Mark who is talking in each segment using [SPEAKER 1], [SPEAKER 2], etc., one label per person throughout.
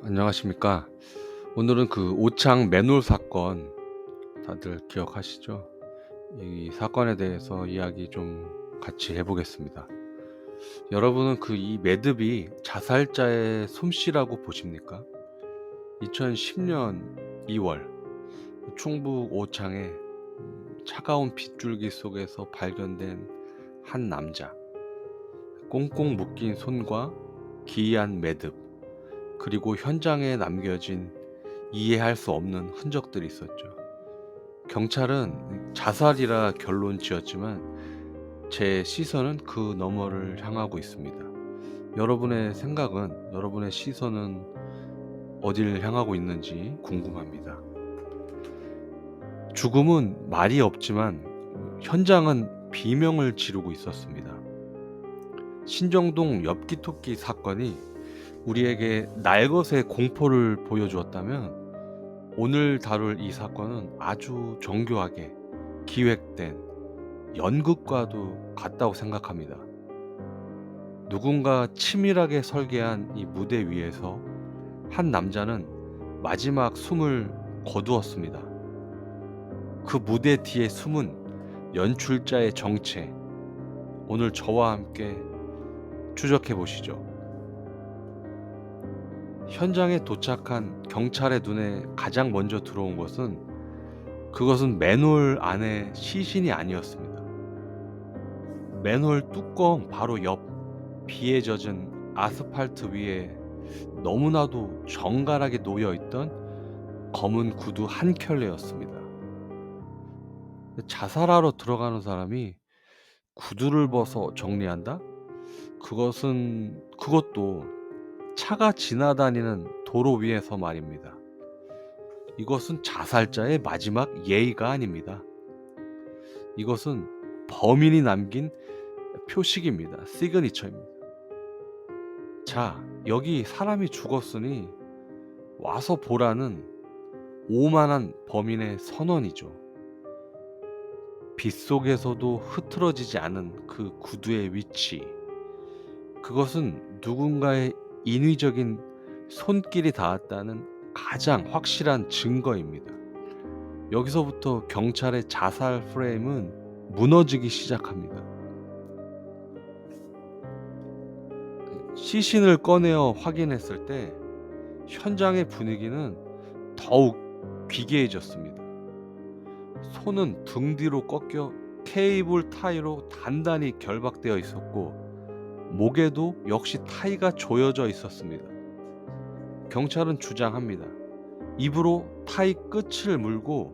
[SPEAKER 1] 안녕하십니까. 오늘은 그 오창 맨홀 사건 다들 기억하시죠? 이 사건에 대해서 이야기 좀 같이 해보겠습니다. 여러분은 그 이 매듭이 자살자의 솜씨라고 보십니까? 2010년 2월 충북 오창의 차가운 빗줄기 속에서 발견된 한 남자, 꽁꽁 묶인 손과 기이한 매듭, 그리고 현장에 남겨진 이해할 수 없는 흔적들이 있었죠. 경찰은 자살이라 결론 지었지만 제 시선은 그 너머를 향하고 있습니다. 여러분의 생각은, 여러분의 시선은 어디를 향하고 있는지 궁금합니다. 죽음은 말이 없지만 현장은 비명을 지르고 있었습니다. 신정동 엽기토끼 사건이 우리에게 날것의 공포를 보여주었다면 오늘 다룰 이 사건은 아주 정교하게 기획된 연극과도 같다고 생각합니다. 누군가 치밀하게 설계한 이 무대 위에서 한 남자는 마지막 숨을 거두었습니다. 그 무대 뒤에 숨은 연출자의 정체, 오늘 저와 함께 추적해 보시죠. 현장에 도착한 경찰의 눈에 가장 먼저 들어온 것은 그것은 맨홀 안에 시신이 아니었습니다. 맨홀 뚜껑 바로 옆 비에 젖은 아스팔트 위에 너무나도 정갈하게 놓여있던 검은 구두 한 켤레였습니다. 자살하러 들어가는 사람이 구두를 벗어 정리한다? 그것도 차가 지나다니는 도로 위에서 말입니다. 이것은 자살자의 마지막 예의가 아닙니다. 이것은 범인이 남긴 표식입니다. 시그니처입니다. 자, 여기 사람이 죽었으니 와서 보라는 오만한 범인의 선언이죠. 빗속에서도 흐트러지지 않은 그 구두의 위치, 그것은 누군가의 인위적인 손길이 닿았다는 가장 확실한 증거입니다. 여기서부터 경찰의 자살 프레임은 무너지기 시작합니다. 시신을 꺼내어 확인했을 때 현장의 분위기는 더욱 귀개해졌습니다. 손은 등 뒤로 꺾여 케이블 타이로 단단히 결박되어 있었고 목에도 역시 타이가 조여져 있었습니다. 경찰은 주장합니다. 입으로 타이 끝을 물고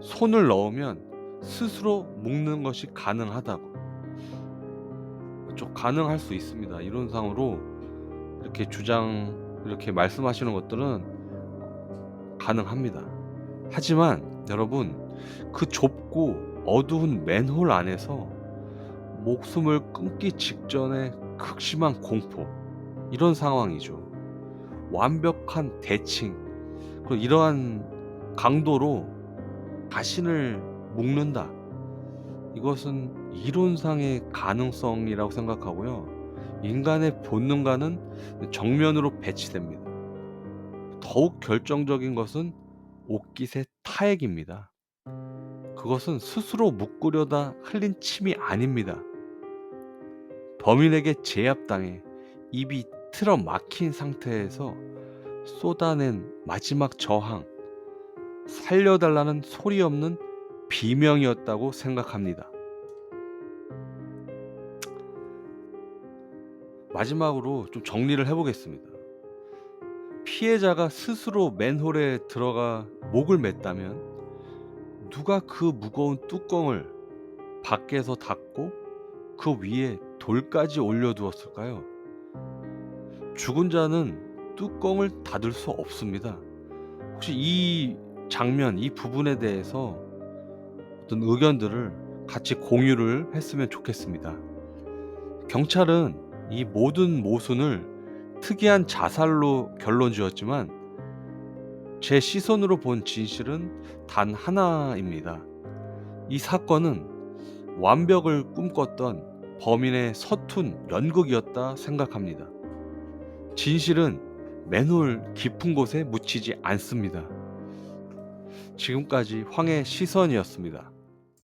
[SPEAKER 1] 손을 넣으면 스스로 묶는 것이 가능하다고. 가능할 수 있습니다. 이론상으로 이렇게 말씀하시는 것들은 가능합니다. 하지만 여러분, 그 좁고 어두운 맨홀 안에서 목숨을 끊기 직전의 극심한 공포, 이런 상황이죠. 완벽한 대칭, 그리고 이러한 강도로 자신을 묶는다. 이것은 이론상의 가능성이라고 생각하고요. 인간의 본능과는 정면으로 배치됩니다. 더욱 결정적인 것은 옷깃의 타액입니다. 그것은 스스로 묶으려다 흘린 침이 아닙니다. 범인에게 제압당해 입이 틀어 막힌 상태에서 쏟아낸 마지막 저항, 살려달라는 소리 없는 비명이었다고 생각합니다. 마지막으로 좀 정리를 해보겠습니다. 피해자가 스스로 맨홀에 들어가 목을 맸다면 누가 그 무거운 뚜껑을 밖에서 닫고 그 위에 돌까지 올려두었을까요? 죽은 자는 뚜껑을 닫을 수 없습니다. 혹시 이 장면, 이 부분에 대해서 어떤 의견들을 같이 공유를 했으면 좋겠습니다. 경찰은 이 모든 모순을 특이한 자살로 결론 지었지만 제 시선으로 본 진실은 단 하나입니다. 이 사건은 완벽을 꿈꿨던 범인의 서툰 연극이었다 생각합니다. 진실은 맨홀 깊은 곳에 묻히지 않습니다. 지금까지 황의 시선이었습니다.